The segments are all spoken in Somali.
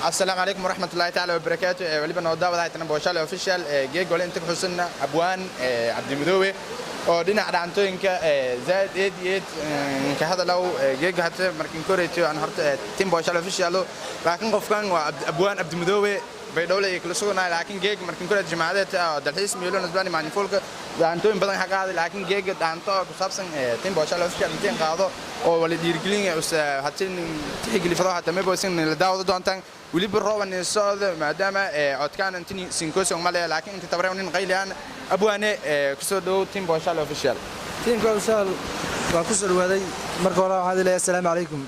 السلام عليكم ورحمة الله تعالى وبركاته. وليبا نوضا وضعتنا بوشال اوفيشال جيج ولا انت حسنا ابوان عبد المدوي oo dhinaca dhaantooyinka zaad eed ka hadalaw geeg hata markin koreeyo aan horta team boshal official laakiin qofkan waa abwaan abdi madoobe bay dawlad ay kala sugnaay laakiin geeg markin koreeyo jamaacada dalxiis meelo nasbani maanifulka dhaantooyin badan xaq ah laakiin geeg dhaanto ku saabsan team boshal official inteen qaado oo wali dhiirgelin hatin tixgelifado hata ma boosin la daawado doontaan waliba rooban socdo maadaama codkaan intini sinkoosoo ma leeyahay laakiin inta tabareeyn qaylaan abwaane kusoo dhaw team boshal official waa ku soo dhawaaday marka hore waxaan leeyahay assalaamu calaykum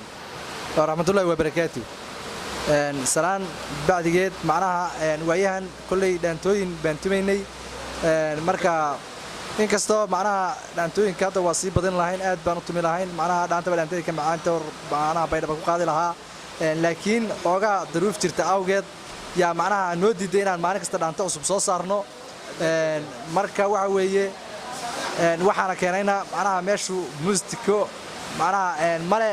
wa rahmatullaahi wa barakaatuh salaan bacdigeed macnaha waayahan kullay dhaantooyin baan tumaynay marka inkastoo macnaha dhaantooyinka hadda waa sii badan lahayn aad baan u tumi lahayn macnaha dhaantooyinka macaanta macnaha baydhaba ku qaadi lahaa laakiin ooga daruuf jirta awgeed yaa macnaha noo diiday inaan maalin kasta dhaanto cusub soo saarno marka waxa weeye waxaana keenayna macnaha meeshu muusiko macnaha male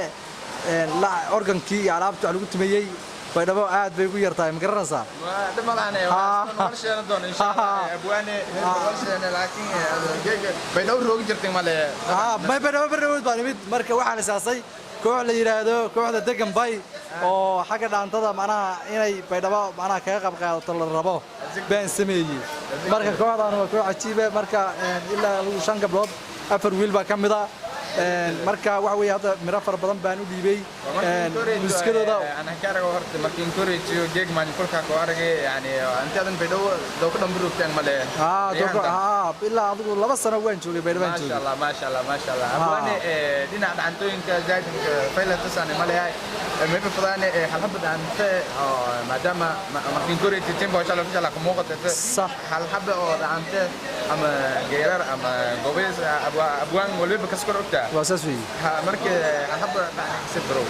organkii iyo alaabta lagu tumeeyay baydhabo aad bay ugu yartahay ma garanaysaa marka waxaan isaasay koox la yiraahdo kooxda degan bay oo xagga dhaantada macnaha inay baydhabo macnaha kaga qayb qaadato la rabo baan sameeyay marka kooxdan waa koox cajiib ah marka ilaa 5 gabdhood 4 wiil baa kamid ah marka waxa weey hadda miro far badan baan u dhiibay muskadooda ana ka arago horta markiin koreeyo geeg maanifulka ko aragay yani intaadan baydhabo dawka dhamburugtaan ma leeyahay ilaa adigu 2 sano waan joogay baydhabo aan joogay ma sha Allah abwaane dhinaca dhaantooyinka zaadinka faylatasana ma leeyahay ma bifadaan halxabad aan maadaama markiin koreeyo team boshal official ka muuqato صح halxabad oo dhaante ama geerar ama gobeys abwaan waliba ka soo rogta واساسي marka halxabad sidro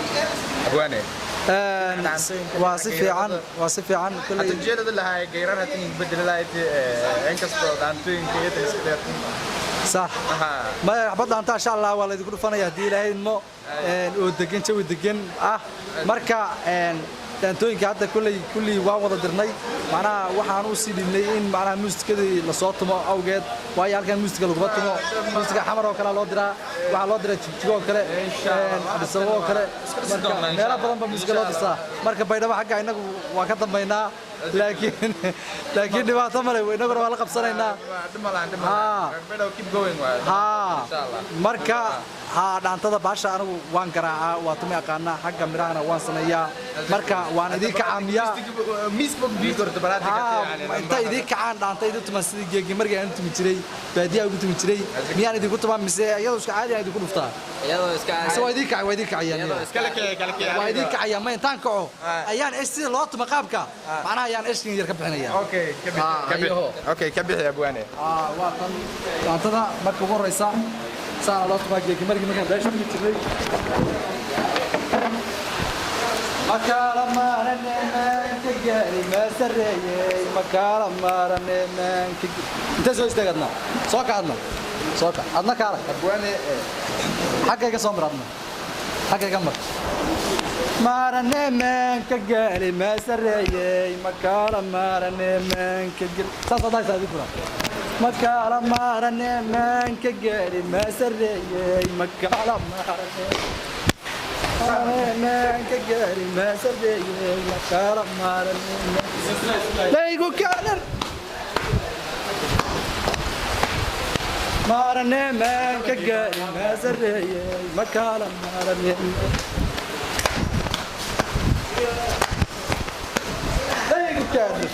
abwaane واسفي عن كل الجيرة لها جيرانها تيجي بدل لها إنكسر دانتين كيد إسكتير صح ما بدنا إن شاء الله والله يقولوا فانا يهدي لها إنه ودقين شو ودقين مركا دانتين كهذا كل واحد درناي معناها وحنا نوصل إن معناها موسيقى لصوت ما أوجد ويا كان موسيقى لغات ما موسيقى حمراء وكلا لودرا وعلودرا تجوا كلا بسوا كلا ميلا بدن بموسيقى لودرا مركب بينما حاجة إنك وقت بينا لكن دبعت ماله إنك روح لقب سنة مركب dhaantada baasha anigu waan garaaca waa tumi aqaana xagga miraana waan sameeyaa marka waan idin ka caamiyaa inta idin kacaan dhaanta idin tuma sidii geegi markii aan tumi jiray baadiyaa ugu tumi jiray miyaan idin ku tuma mise iyadoo iska caadi ah idin ku dhuftaa iyadoo iska caadi waa idin kacayaan waa idin kacayaan ma intaan kaco ayaan sida loo tuma qaabka macnaha ayaan ishkin yar ka bixinaya okay ka bixi abwaane waa tan dhaantada marka ugu horeysa ساعة لا تبغى كذي مرقي مكان دايش من تري مكالم مارن كجاري ما سرّي مكالم مارن كج أنت زوج تقدنا سوق عدنا كارك أبواني حقك صمر عدنا حقك أمر مارن كجاري ما سرّي مكالم مارن كجاري صار دايس هذه كلها مكالم مارن كجاري ما سرّي مكالم مارن كجاري ما سرّي مكالم مارن لا يقول كالر مارن كجاري ما سرّي مكالم مارن لا يقول كالر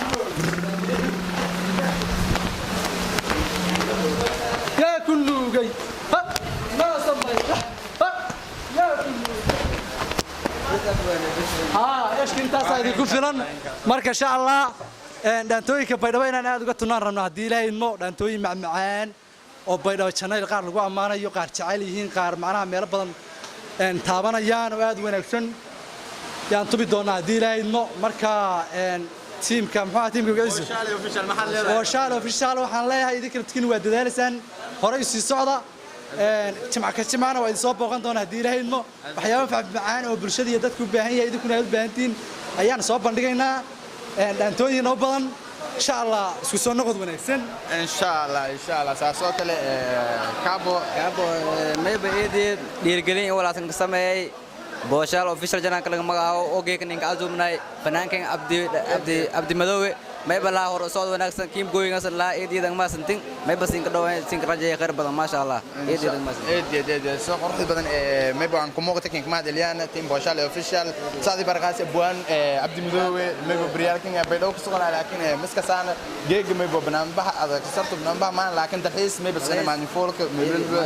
يا كله جاي ما سمي يا كله ايش كنت اساعد يكون فلان marka insha Allah dhaantooyinka baydhabo inaan aad uga tunaan rabno hadii ilaahay inmo dhaantooyin macmacaan oo baydhabo channel qaar lagu amaanayo qaar jacayl yihiin qaar macnaha meel badan taabanayaan oo aad wanaagsan yaan tubi doonaa hadii ilaahay inmo marka تيمك محمد تيمك وعيسو وشال اوفيشال waxaan leeyahay idin kartkin waa dadaalsan horay si socda جمعنا وإذا صوب وغن دونا هدي لهينمو وحياة فعب معانا وبرشدية دتكو باهية إذا كنا بانتين ayaan soo bandhigaynaa dhaantooyin oo badan insha allah isku soo noqod wanaagsan إن شاء الله ساسوك له كابو mayba eedeed dhiirgelin in walaatan ka sameeyay booshaal official janaanka laga magacaabo oo geeka ninka azumnay fanaankan abdi madoowe mayba laa hor soo wanaagsan kiim gooyingaas laa eedeedan ma santin mayba siin ka dhawaan siin ka rajay khayr badan ma sha Allah eedeedan ma ايد سو قرح بدن ميبو عن كومو تكنيك ما دليان تيم بوشال اوفيشال سادي برقاس بوان عبد المدوي ميبو بريالكين بيدو كسقنا لكن مسكا سان جيج ميبو بنان بح هذا كسرت بنان بح ما لكن تحس ميبو سنه ماني فولك ميبو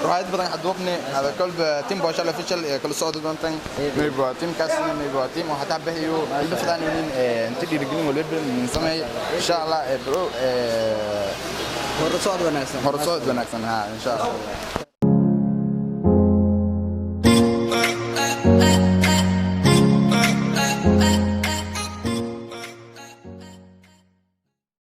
روحات بدن حدوقني هذا كل تيم بوشال اوفيشال كل صوت دونتن ميبو تيم كاسن ميبو تيم وحتى بهيو البفدانين انت ديرجلين ولد من سمي ان شاء الله برو hor soo wanaagsan هرصود بنكسن ها ان شاء الله